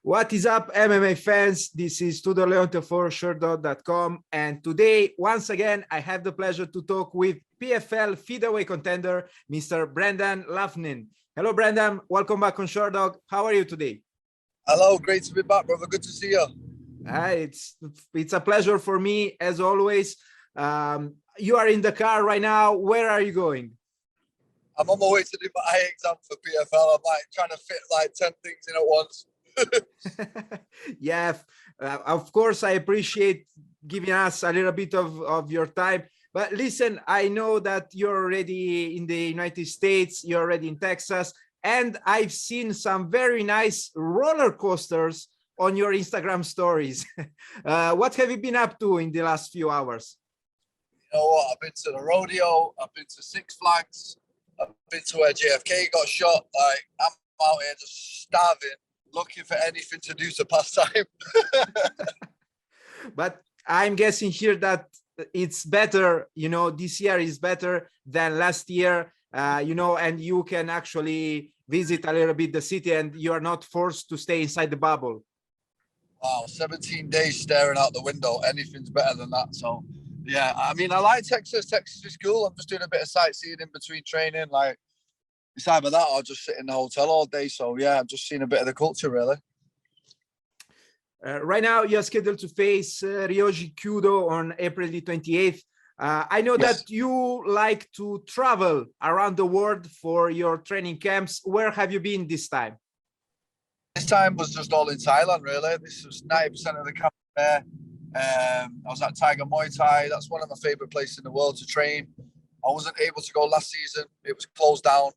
What is up, MMA fans? This is Tudor Leonte for Sherdog.com, and today, once again, I have the pleasure to talk with PFL featherweight contender, Mr. Brendan Loughnane. Hello, Brendan. Welcome back on Sherdog. How are you today? Hello, great to be back, brother. Good to see you. It's a pleasure for me, as always. You are in the car right now. Where are you going? I'm on my way to do my eye exam for PFL. I'm trying to fit 10 things in at once. Yeah, of course, I appreciate giving us a little bit of your time. But listen, I know that you're already in the United States, you're already in Texas, and I've seen some very nice roller coasters on your Instagram stories. What have you been up to in the last few hours? You know what? I've been to the rodeo, I've been to Six Flags, I've been to where JFK got shot. I'm out here just starving, looking for anything to do to pass time. But I'm guessing here that it's better, this year is better than last year, and you can actually visit a little bit the city and you are not forced to stay inside the bubble. Wow, 17 days staring out the window. Anything's better than that. So, yeah, I mean, I like Texas. Texas is cool. I'm just doing a bit of sightseeing in between training. It's either that or just sit in the hotel all day. So, yeah, I'm just seeing a bit of the culture, really. Right now, you're scheduled to face Ryoji Kudo on April the 28th. I know Yes. that you like to travel around the world for your training camps. Where have you been this time? This time was just all in Thailand, really. This was 90% of the camp there. I was at Tiger Muay Thai. That's one of my favorite places in the world to train. I wasn't able to go last season. It was closed down.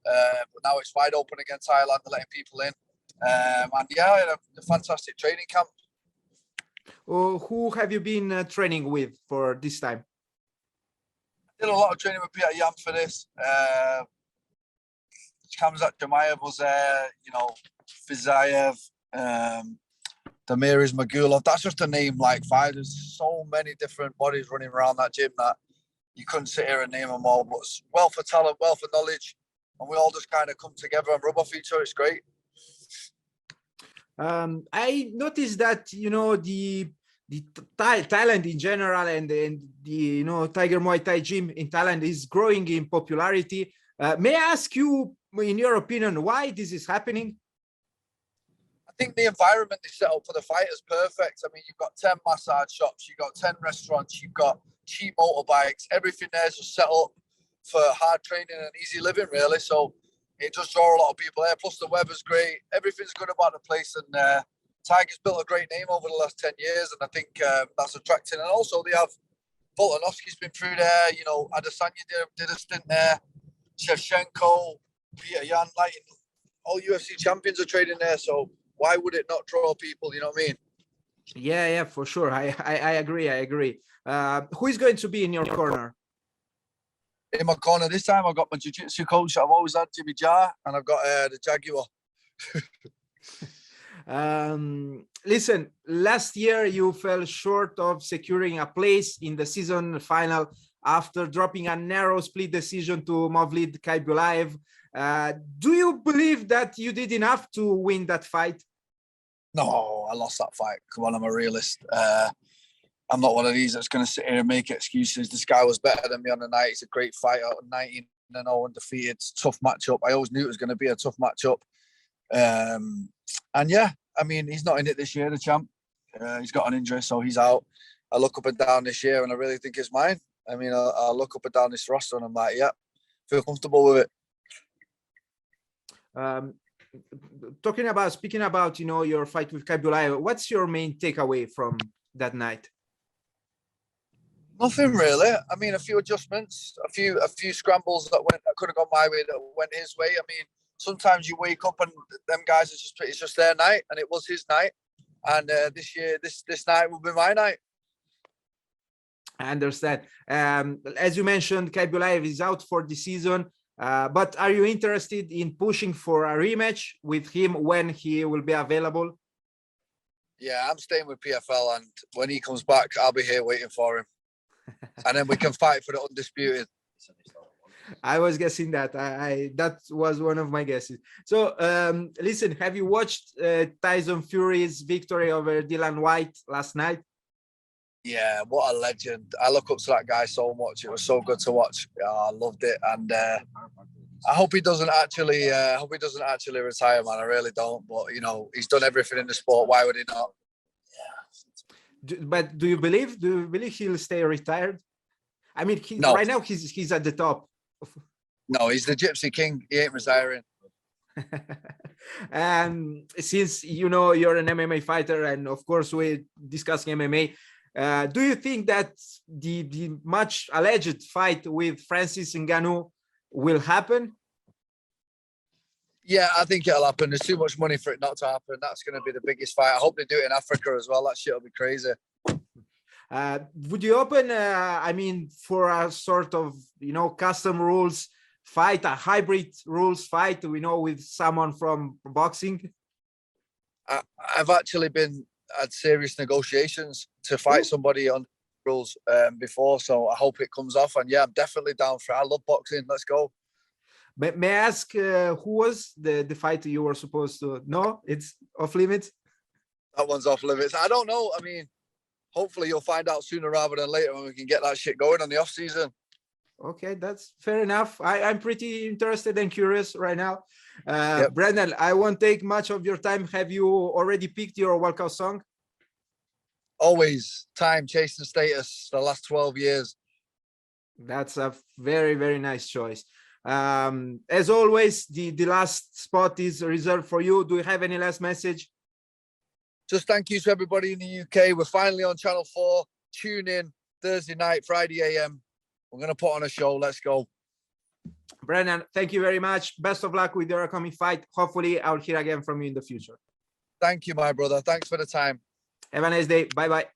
But now it's wide open again, Thailand, letting people in. And yeah, I had a fantastic training camp. Who have you been training with for this time? I did a lot of training with Peter Yan for this. Kamzat Jamayev was there, Fizayev, Damiris Magulov. That's just a name like five. There's so many different bodies running around that gym that you couldn't sit here and name them all. But it's wealth of talent, wealth of knowledge, and we all just kind of come together and rub off each other. It's great. I noticed that the Thailand in general and the Tiger Muay Thai Gym in Thailand is growing in popularity. May I ask you, in your opinion, why this is happening? I think the environment they set up for the fight is perfect. I mean, you've got 10 massage shops, you've got 10 restaurants, you've got cheap motorbikes. Everything there is just set up for hard training and easy living, really. So it does draw a lot of people there. Plus, the weather's great. Everything's good about the place. And Tiger's built a great name over the last 10 years. And I think that's attracting. And also, they have Volkanovski's been through there. Adesanya did a stint there. Shevchenko, Peter Yan, all UFC champions are training there. So why would it not draw people? You know what I mean? Yeah, for sure. I agree. Who is going to be in your corner? In my corner this time, I've got my jiu-jitsu coach that I've always had, Jimmy Jar, and I've got the Jaguar. Listen, last year you fell short of securing a place in the season final after dropping a narrow split decision to Movlid Khaybulaev. Do you believe that you did enough to win that fight? No, I lost that fight. Come on, I'm a realist. I'm not one of these that's going to sit here and make excuses. This guy was better than me on the night. He's a great fighter, 19-0 undefeated. It's a tough matchup. I always knew it was going to be a tough matchup. And yeah, I mean, he's not in it this year, the champ. He's got an injury, so he's out. I look up and down this year, and I really think it's mine. I mean, I look up and down this roster, and I'm like, yeah, feel comfortable with it. Speaking about, your fight with Khaybulaev, what's your main takeaway from that night? Nothing really. I mean, a few adjustments, a few scrambles that could have gone my way that went his way. I mean, sometimes you wake up and them guys it's just their night, and it was his night. And this year, this night will be my night. I understand. As you mentioned, Khaybulaev is out for the season. But are you interested in pushing for a rematch with him when he will be available? Yeah, I'm staying with PFL, and when he comes back, I'll be here waiting for him. And then we can fight for the undisputed. I was guessing that. That was one of my guesses. So listen, have you watched Tyson Fury's victory over Dylan White last night? Yeah, what a legend. I look up to that guy so much. It was so good to watch. Yeah, I loved it. And I hope he doesn't actually retire, man. I really don't. But, you know, he's done everything in the sport. Why would he not? But do you believe he'll stay retired? I mean, No. right now he's at the top. No, he's the Gypsy King. He ain't retiring. And since you know you're an MMA fighter, and of course we're discussing MMA, do you think that the much alleged fight with Francis Ngannou will happen? Yeah, I think it'll happen. There's too much money for it not to happen. That's going to be the biggest fight. I hope they do it in Africa as well. That shit will be crazy. Would you open, I mean, for a sort of, you know, custom rules fight, a hybrid rules fight, we know, with someone from boxing? I've actually had serious negotiations to fight somebody on rules before, so I hope it comes off. And yeah, I'm definitely down for it. I love boxing. Let's go. May I ask who was the fight you were supposed to? No, it's off limits? That one's off limits. I don't know. I mean, hopefully you'll find out sooner rather than later when we can get that shit going on the off season. Okay, that's fair enough. I'm pretty interested and curious right now. Yep. Brendan, I won't take much of your time. Have you already picked your walkout song? Always time chasing status for the last 12 years. That's a very, very nice choice. As always, the last spot is reserved for you. Do you have any last message? Just thank you to everybody in the UK. We're finally on Channel 4. Tune in Thursday night, Friday AM. We're going to put on a show. Let's go. Brendan, thank you very much. Best of luck with your upcoming fight. Hopefully, I'll hear again from you in the future. Thank you, my brother. Thanks for the time. Have a nice day. Bye-bye.